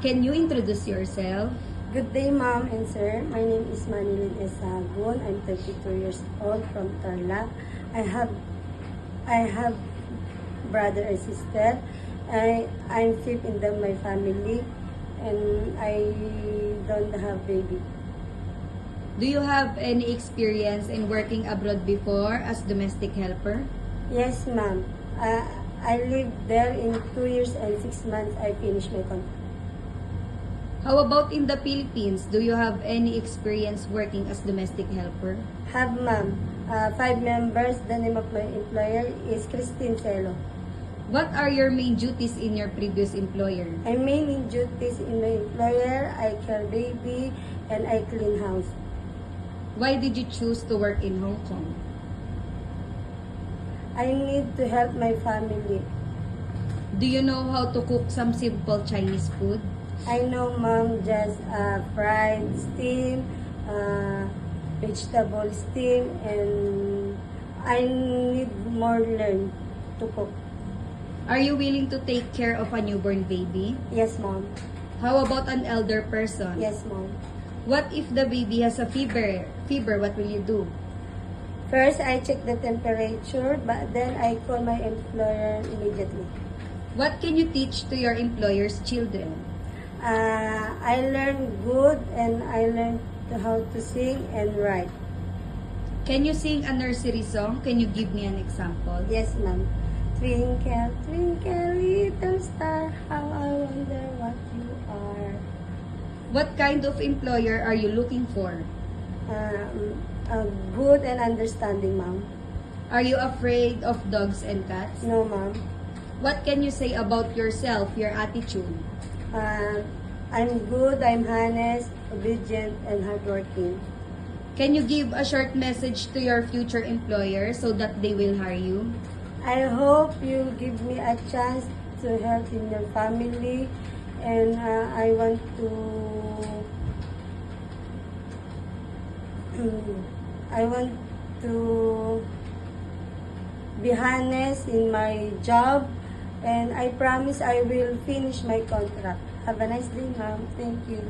Can you introduce yourself? Good day, ma'am and sir. My name is Manilyn Esagon. I'm 32 years old from Tarlac. I have brother and sister. I'm fifth in my family, and I don't have baby. Do you have any experience in working abroad before as domestic helper? Yes, ma'am. I lived there in 2 years and 6 months. I finished my contract. How about in the Philippines? Do you have any experience working as domestic helper? Have, ma'am. 5 members. The name of my employer is Christine Celo. What are your main duties in your previous employer? My main duties in my employer, I care baby and I clean house. Why did you choose to work in Hong Kong? I need to help my family. Do you know how to cook some simple Chinese food? I know, ma'am, just fried, steam, vegetable steam, and I need more learn to cook. Are you willing to take care of a newborn baby? Yes, ma'am. How about an elder person? Yes, ma'am. What if the baby has a fever? What will you do? First, I check the temperature, but then I call my employer immediately. What can you teach to your employer's children? I learn good, and I learn how to sing and write. Can you sing a nursery song? Can you give me an example? Yes, ma'am. Twinkle, twinkle, little star, how I wonder what you are. What kind of employer are you looking for? Good and understanding, ma'am. Are you afraid of dogs and cats? No, ma'am. What can you say about yourself, your attitude? I'm good, I'm honest, obedient, and hardworking. Can you give a short message to your future employer so that they will hire you? I hope you give me a chance to help in your family, and I want to be honest in my job, and I promise I will finish my contract. Have a nice day, ma'am. Thank you.